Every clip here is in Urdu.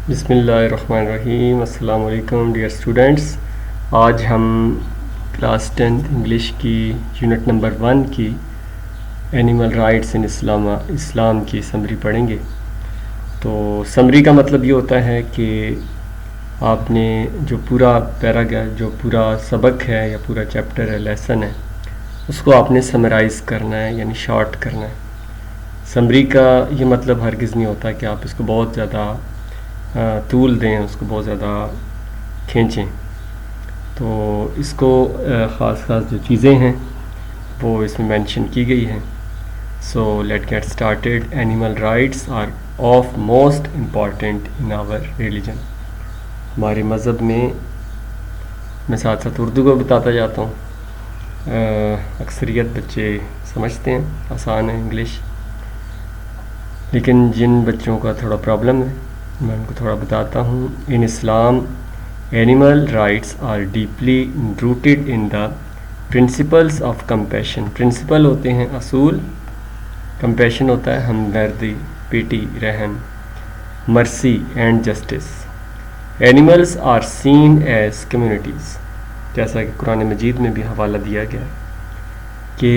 بسم اللہ الرحمن الرحیم۔ السلام علیکم ڈیئر اسٹوڈنٹس، آج ہم کلاس 10 انگلش کی یونٹ نمبر 1 کی اینیمل رائٹس ان اسلام کی سمری پڑھیں گے۔ تو سمری کا مطلب یہ ہوتا ہے کہ آپ نے جو پورا جو پورا سبق ہے یا پورا چیپٹر ہے، لیسن ہے، اس کو آپ نے سمرائز کرنا ہے، یعنی شارٹ کرنا ہے۔ سمری کا یہ مطلب ہرگز نہیں ہوتا کہ آپ اس کو بہت زیادہ طول دیں، اس کو بہت زیادہ کھینچیں۔ تو اس کو خاص جو چیزیں ہیں وہ اس میں مینشن کی گئی ہیں۔ So let get started. Animal rights are of most important in our religion. ہمارے مذہب میں ساتھ ساتھ اردو کو بتاتا جاتا ہوں، اکثریت بچے سمجھتے ہیں، آسان ہے انگلش، لیکن جن بچوں کا تھوڑا پرابلم ہے میں ان کو تھوڑا بتاتا ہوں۔ In Islam animal rights are deeply rooted in the principles of compassion. Principle ہوتے ہیں اصول، کمپیشن ہوتا ہے ہمدردی، پیٹی، رحم، mercy and justice. Animals are seen as communities, جیسا کہ قرآن مجید میں بھی حوالہ دیا گیا ہے کہ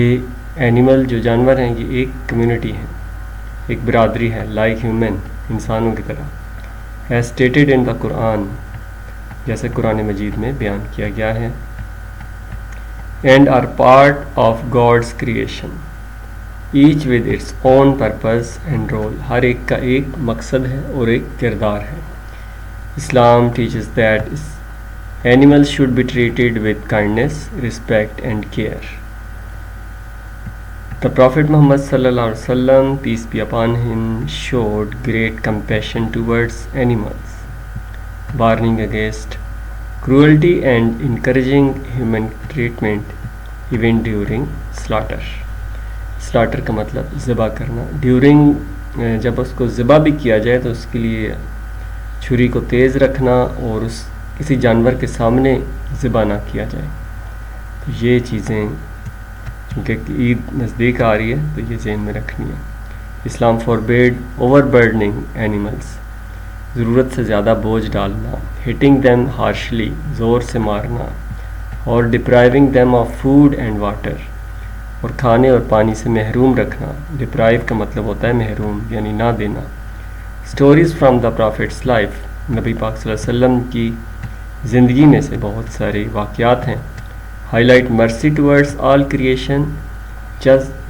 اینیمل جو جانور ہیں یہ ایک کمیونٹی ہے، ایک برادری ہے، لائک ہیومن، انسانوں کی طرح، as stated in the قرآن، جیسے قرآن مجید میں بیان کیا گیا ہے، and are part of God's creation each with its own purpose and role۔ ہر ایک کا ایک مقصد ہے اور ایک کردار ہے۔ اسلام teaches that animals should be treated with kindness, respect and care۔ The Prophet Muhammad sallallahu alaihi wasallam, peace be upon him, showed great compassion towards animals, warning against cruelty and encouraging human treatment even during slaughter۔ slaughter کا مطلب ذبح کرنا۔ during جب اس کو ذبح بھی کیا جائے تو اس کے لیے چھری کو تیز رکھنا اور اس کسی جانور کے سامنے ذبح نہ کیا جائے۔ تو یہ چیزیں کیونکہ عید نزدیک آ رہی ہے تو یہ ذہن میں رکھنی ہے۔ اسلام فوربیڈ اوور برڈننگ اینیملس، ضرورت سے زیادہ بوجھ ڈالنا، ہٹنگ دیم ہارشلی، زور سے مارنا، اور depriving them of food and water, اور کھانے اور پانی سے محروم رکھنا۔ ڈپرائیو کا مطلب ہوتا ہے محروم، یعنی نہ دینا۔ Stories from the prophets life, نبی پاک صلی اللہ علیہ وسلم کی زندگی میں سے بہت سارے واقعات ہیں۔ highlight mercy towards all creation,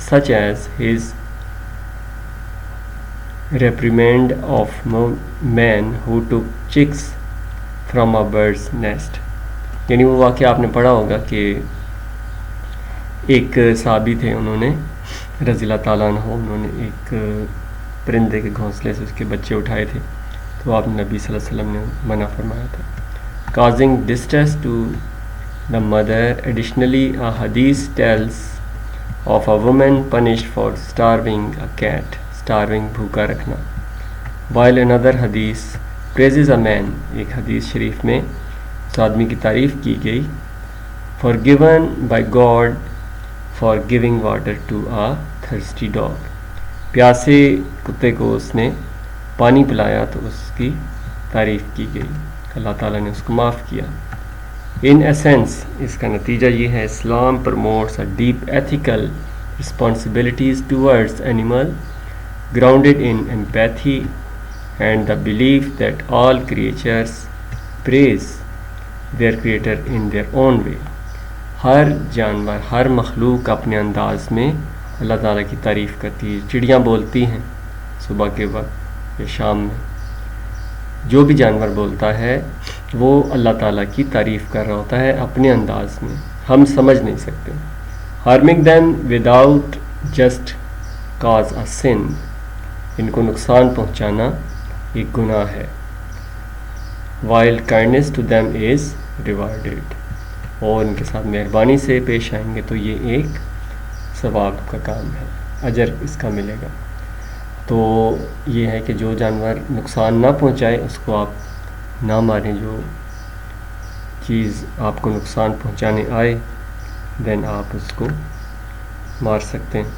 such as his reprimand of man who took chicks from a bird's nest۔ یعنی وہ واقعہ آپ نے پڑھا ہوگا کہ ایک صحابی تھے، انہوں نے رضی اللہ تعالیٰ عنہ، انہوں نے ایک پرندے کے گھونسلے سے اس کے بچے اٹھائے تھے، تو آپ نبی صلی اللہ علیہ وسلم نے منع فرمایا تھا۔ causing distress to the mother۔ Additionally, a hadith tells of a woman punished for starving a cat، starving بھوکا رکھنا، while another hadith praises a man، ایک حدیث شریف میں اس آدمی کی تعریف کی گئی، forgiven by God for giving water to a thirsty dog، پیاسے کتے کو اس نے پانی پلایا تو اس کی تعریف کی گئی، اللہ تعالیٰ نے اس کو معاف کیا۔ ان ایسنس، اس کا نتیجہ یہ ہے، Islam promotes a deep ethical responsibilities towards animal grounded in empathy and the belief that all creatures praise their creator in their own way۔ ہر جانور، ہر مخلوق اپنے انداز میں اللہ تعالیٰ کی تعریف کرتی ہے۔ چڑیاں بولتی ہیں صبح کے وقت یا شام میں، جو بھی جانور بولتا ہے وہ اللہ تعالیٰ کی تعریف کر رہا ہوتا ہے اپنے انداز میں، ہم سمجھ نہیں سکتے۔ Harming them without just cause a sin, ان کو نقصان پہنچانا ایک گناہ ہے۔ While kindness to them is rewarded, اور ان کے ساتھ مہربانی سے پیش آئیں گے تو یہ ایک ثواب کا کام ہے، اجر اس کا ملے گا۔ تو یہ ہے کہ جو جانور نقصان نہ پہنچائے اس کو آپ نہ ماریں، جو چیز آپ کو نقصان پہنچانے آئے دین آپ اس کو مار سکتے ہیں۔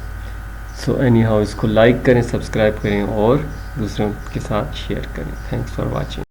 سو اینی ہاؤ اس کو لائک کریں، سبسکرائب کریں اور دوسروں کے ساتھ شیئر کریں۔ Thanks for watching.